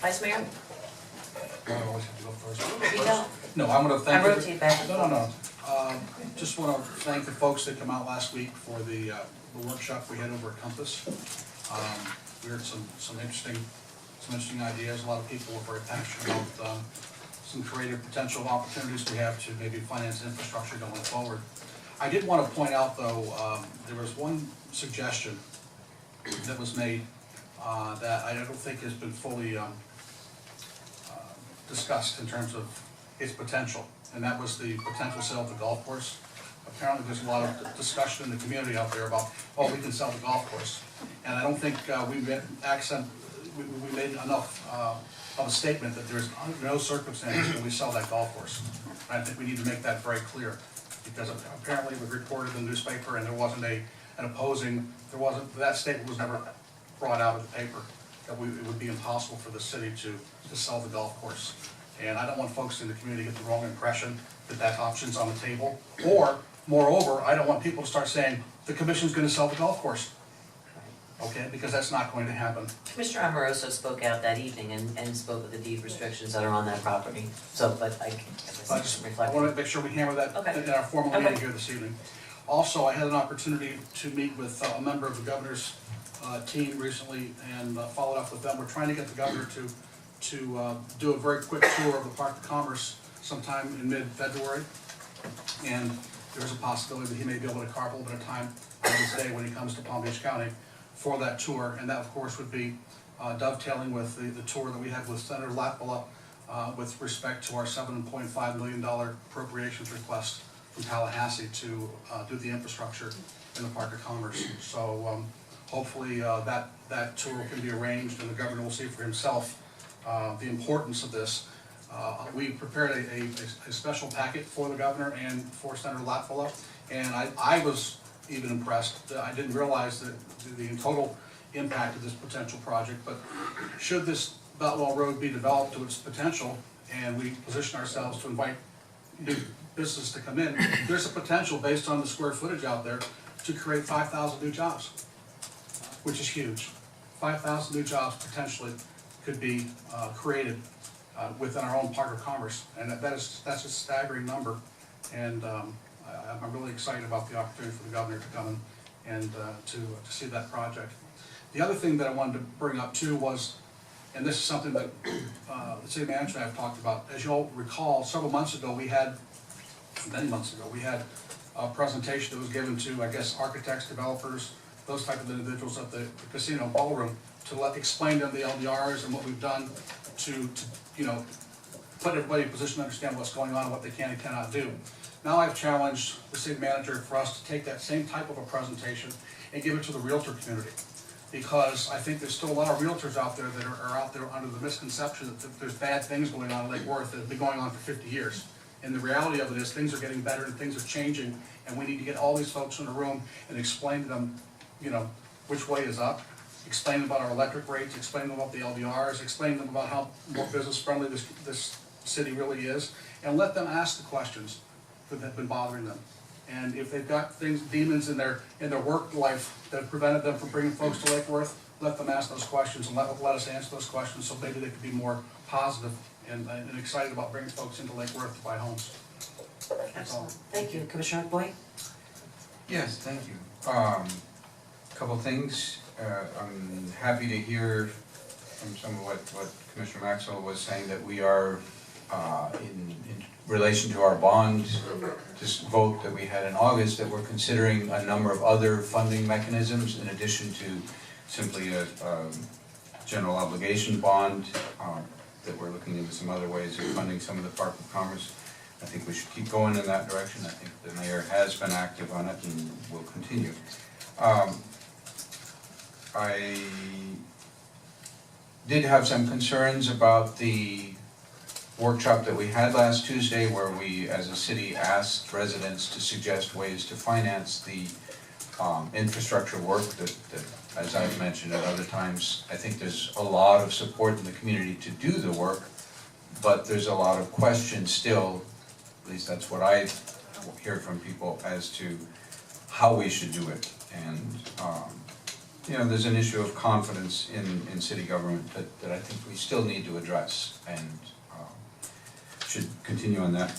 Vice Mayor? I always have to go first. You don't. No, I'm gonna thank I you. rotate back and No. Just want to thank the folks that come out last week for the workshop we had over at Compass. We heard some interesting ideas. A lot of people were very passionate about some creative potential opportunities we have to maybe finance infrastructure going forward. I did want to point out, though, there was one suggestion that was made that I don't think has been fully discussed in terms of its potential, and that was the potential sale of the golf course. Apparently, there's a lot of discussion in the community out there about, oh, we can sell the golf course. And I don't think we made enough of a statement that there's no circumstances when we sell that golf course. And I think we need to make that very clear, because apparently it was reported in the newspaper and there wasn't that statement was never brought out of the paper, that it would be impossible for the city to sell the golf course. And I don't want folks in the community to get the wrong impression that that option's on the table. Or, moreover, I don't want people to start saying, the commission's gonna sell the golf course. Okay, because that's not going to happen. Commissioner Amoroso spoke out that evening and spoke of the deed restrictions that are on that property. So, but I just I reflect. want to make sure we hammer that Okay. in our formal Okay. meeting here this evening. Also, I had an opportunity to meet with a member of the governor's team recently and followed up with them. We're trying to get the governor to do a very quick tour of the Park of Commerce sometime in mid-February. And there's a possibility that he may be able to carve a little bit of time on this day when he comes to Palm Beach County for that tour. And that, of course, would be dovetailing with the tour that we had with Senator Latvala with respect to our $7.5 million appropriations request from Tallahassee to do the infrastructure in the Park of Commerce. So hopefully that tour can be arranged and the governor will see for himself the importance of this. We prepared a special packet for the governor and for Senator Latvala, and I was even impressed. I didn't realize the total impact of this potential project, but should this Beltwell Road be developed to its potential and we position ourselves to invite new business to come in, there's a potential based on the square footage out there to create 5,000 new jobs, which is huge. 5,000 new jobs potentially could be created within our own Park of Commerce, and that's a staggering number. And I'm really excited about the opportunity for the governor to come in and to see that project. The other thing that I wanted to bring up too was, and this is something that the city manager and I have talked about. As you'll recall, several months ago, many months ago, we had a presentation that was given to, I guess, architects, developers, those type of individuals at the casino ballroom to explain to them the LDRs and what we've done to put everybody in a position to understand what's going on and what they can and cannot do. Now I've challenged the city manager for us to take that same type of a presentation and give it to the realtor community. Because I think there's still a lot of realtors out there that are out there under the misconception that there's bad things going on in Lake Worth that have been going on for 50 years. And the reality of it is things are getting better and things are changing, and we need to get all these folks in the room and explain to them, which way is up, explain about our electric rates, explain them about the LDRs, explain them about how more business friendly this city really is, and let them ask the questions that have been bothering them. And if they've got demons in their work life that have prevented them from bringing folks to Lake Worth, let them ask those questions and let us answer those questions so maybe they could be more positive and excited about bringing folks into Lake Worth to buy homes. Excellent. Thank you. Commissioner McBoy? Yes, thank you. Couple things. I'm happy to hear from some of what Commissioner Maxwell was saying, that we are in relation to our bond, this vote that we had in August, that we're considering a number of other funding mechanisms in addition to simply a general obligation bond, that we're looking into some other ways of funding some of the Park of Commerce. I think we should keep going in that direction. I think the mayor has been active on it and will continue. I did have some concerns about the workshop that we had last Tuesday, where we, as a city, asked residents to suggest ways to finance the infrastructure work that, as I've mentioned at other times, I think there's a lot of support in the community to do the work, but there's a lot of questions still, at least that's what I hear from people, as to how we should do it. And there's an issue of confidence in city government that I think we still need to address, and should continue on that.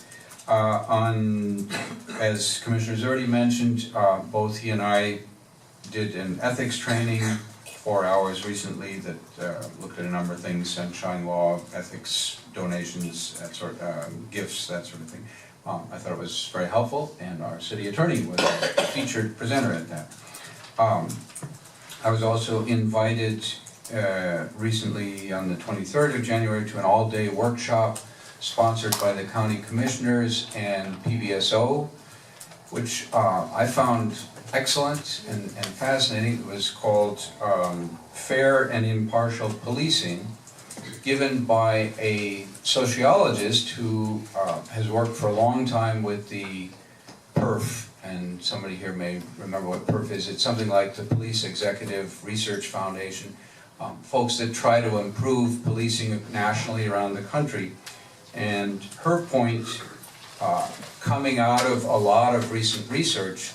As Commissioner's already mentioned, both he and I did an ethics training, 4 hours recently, that looked at a number of things: sunshine law, ethics, donations, that sort, gifts, that sort of thing. I thought it was very helpful, and our city attorney was a featured presenter at that. I was also invited recently on the 23rd of January to an all-day workshop sponsored by the county commissioners and PBSO, which I found excellent and fascinating. It was called Fair and Impartial Policing, given by a sociologist who has worked for a long time with the PERF, and somebody here may remember what PERF is. It's something like the Police Executive Research Foundation, folks that try to improve policing nationally around the country. And her point, coming out of a lot of recent research,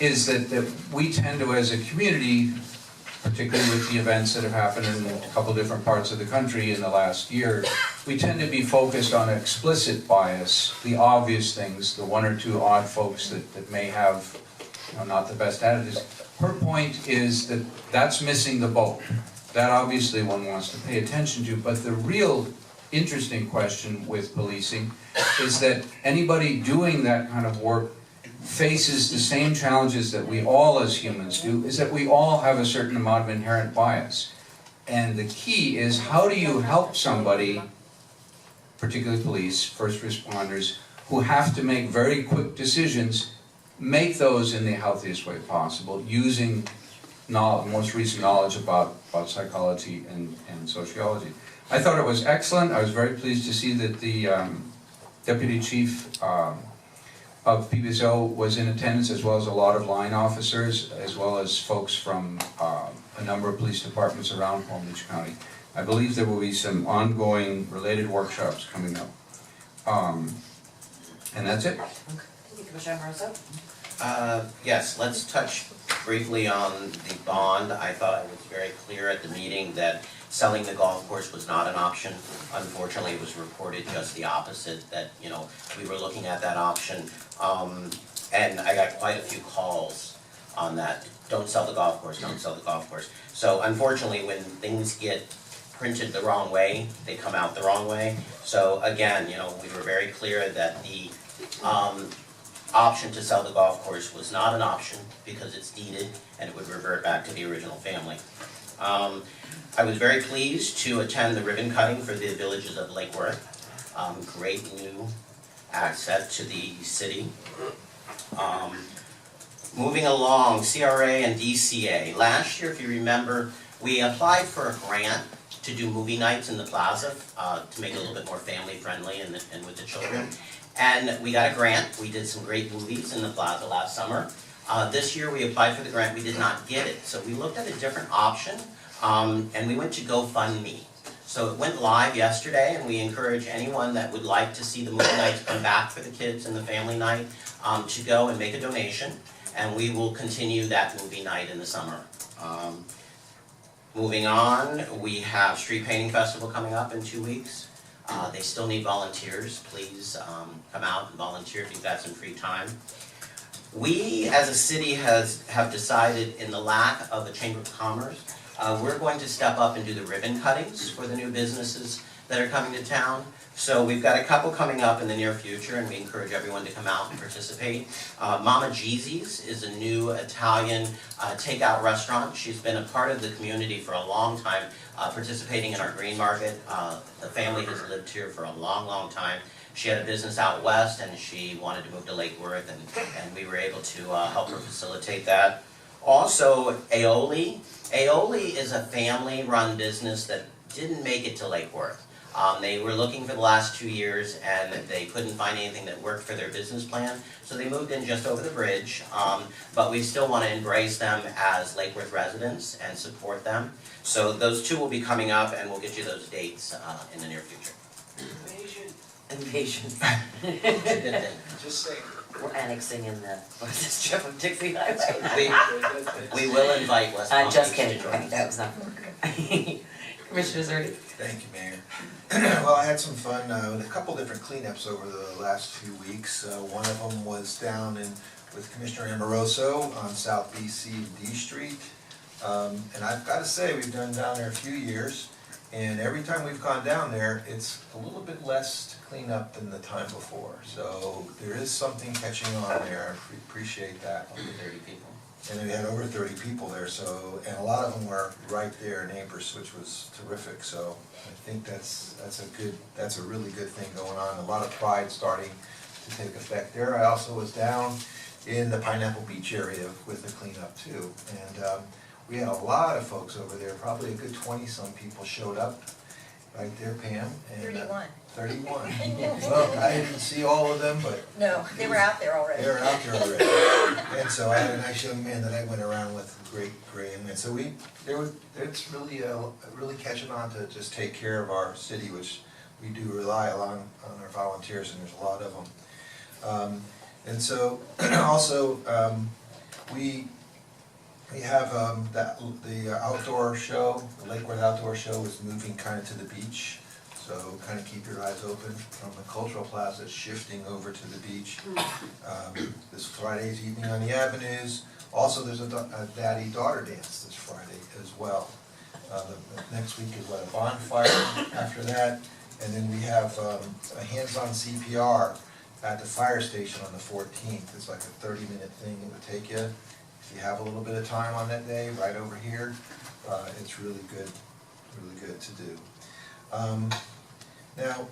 is that we tend to, as a community, particularly with the events that have happened in a couple different parts of the country in the last year, we tend to be focused on explicit bias, the obvious things, the one or two odd folks that may have, you know, not the best attitudes. Her point is that that's missing the boat. That obviously one wants to pay attention to, but the real interesting question with policing is that anybody doing that kind of work faces the same challenges that we all as humans do, is that we all have a certain amount of inherent bias. And the key is, how do you help somebody, particularly police, first responders, who have to make very quick decisions, make those in the healthiest way possible, using most recent knowledge about psychology and sociology. I thought it was excellent. I was very pleased to see that the Deputy Chief of PBSO was in attendance, as well as a lot of line officers, as well as folks from a number of police departments around Palm Beach County. I believe there will be some ongoing related workshops coming up. And that's it. Thank you, Commissioner Amoroso. Yes, let's touch briefly on the bond. I thought I was very clear at the meeting that selling the golf course was not an option. Unfortunately, it was reported just the opposite, that, you know, we were looking at that option. And I got quite a few calls on that. Don't sell the golf course, don't sell the golf course. So unfortunately, when things get printed the wrong way, they come out the wrong way. So again, you know, we were very clear that the option to sell the golf course was not an option because it's deeded and it would revert back to the original family. I was very pleased to attend the ribbon cutting for the villages of Lake Worth. Great new asset to the city. Moving along, CRA and DCA. Last year, if you remember, we applied for a grant to do movie nights in the plaza to make it a little bit more family friendly and with the children. And we got a grant. We did some great movies in the plaza last summer. This year we applied for the grant, we did not get it. So we looked at a different option and we went to GoFundMe. So it went live yesterday, and we encourage anyone that would like to see the movie nights come back for the kids and the family night to go and make a donation. And we will continue that movie night in the summer. Moving on, we have Street Painting Festival coming up in 2 weeks. They still need volunteers. Please come out and volunteer if you've got some free time. We, as a city, have decided, in the lack of a Chamber of Commerce, we're going to step up and do the ribbon cuttings for the new businesses that are coming to town. So we've got a couple coming up in the near future, and we encourage everyone to come out and participate. Mama Jeezy's is a new Italian takeout restaurant. She's been a part of the community for a long time, participating in our green market. The family has lived here for a long, long time. She had a business out west, and she wanted to move to Lake Worth, and we were able to help her facilitate that. Also, Aioli. Aioli is a family-run business that didn't make it to Lake Worth. They were looking for the last 2 years, and they couldn't find anything that worked for their business plan, so they moved in just over the bridge. But we still want to embrace them as Lake Worth residents and support them. So those two will be coming up, and we'll get you those dates in the near future. Invasion. It's a good thing. Just saying. We're annexing in the West Strip of Dixie Highway. We will invite West Palm I'm just Beach to kidding, join right, us. that was not. Commissioner Zerdy? Thank you, Mayor. Well, I had some fun with a couple different cleanups over the last few weeks. One of them was down with Commissioner Amoroso on South BC D Street. And I've got to say, we've done down there a few years, and every time we've gone down there, it's a little bit less to clean up than the time before. So there is something catching on there. I appreciate that. Over 30 people. And we had over 30 people there, so, and a lot of them were right there, neighbors, which was terrific. So I think that's a really good thing going on. A lot of pride starting to take effect there. I also was down in the Pineapple Beach area with the cleanup too. And we had a lot of folks over there, probably a good 20-some people showed up right there, Pam. And, 31. 31. Well, I didn't see all of them, but No, they were out there already. they were out there already. And so I had a nice young man that I went around with, great young man. So it's really catching on to just take care of our city, which we do rely a lot on our volunteers, and there's a lot of them. And so also, we have the outdoor show, the Lakewood Outdoor Show is moving kind of to the beach. So kind of keep your eyes open from the Cultural Plaza, shifting over to the beach. This Friday's evening on the avenues. Also, there's a daddy-daughter dance this Friday as well. The next week is a bonfire after that. And then we have a hands-on CPR at the fire station on the 14th. It's like a 30-minute thing it would take you. If you have a little bit of time on that day, right over here, it's really good to do. Now,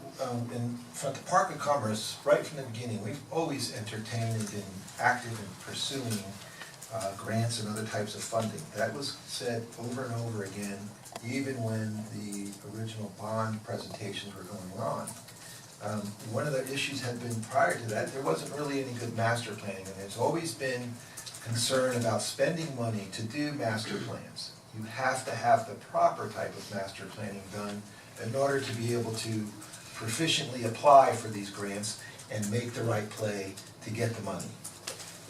from the Park of Commerce, right from the beginning, we've always entertained and been active in pursuing grants and other types of funding. That was said over and over again, even when the original bond presentations were going on. One of the issues had been prior to that, there wasn't really any good master planning, and there's always been concern about spending money to do master plans. You have to have the proper type of master planning done in order to be able to proficiently apply for these grants and make the right play to get the money.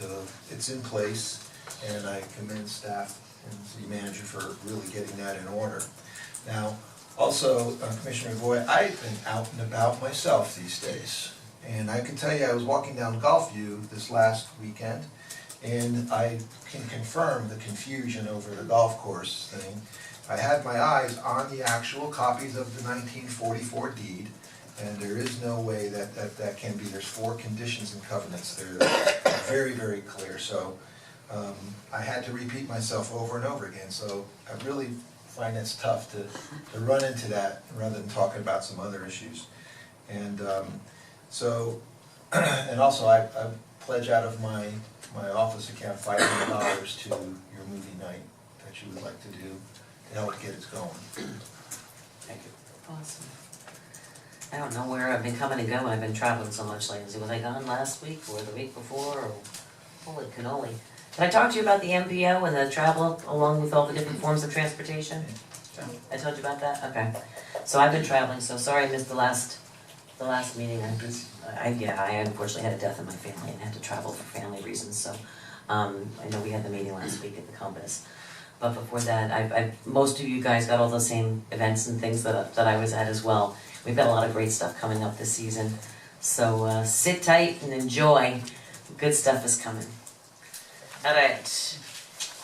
So it's in place, and I commend staff and city manager for really getting that in order. Now, also, Commissioner Voigt, I've been out and about myself these days, and I can tell you I was walking down Golfview this last weekend, and I can confirm the confusion over the golf course thing. I had my eyes on the actual copies of the 1944 deed, and there is no way that can be. There's 4 conditions and covenants. They're very, very clear. So I had to repeat myself over and over again. So I really find it's tough to run into that rather than talking about some other issues. And and also I pledge out of my office account $500 to your movie night that you would like to do to help get it going. Thank you. Awesome. I don't know where I've been coming and going, I've been traveling so much lately. Was I gone last week or the week before, or holy cannoli? Did I talk to you about the MPO and the travel along with all the different forms of transportation? I told you about that? Okay. So I've been traveling, so sorry I missed the last meeting. I unfortunately had a death in my family and had to travel for family reasons, so I know we had the meeting last week at the Compass. But before that, most of you guys got all the same events and things that I was at as well. We've got a lot of great stuff coming up this season. So sit tight and enjoy. Good stuff is coming. All right.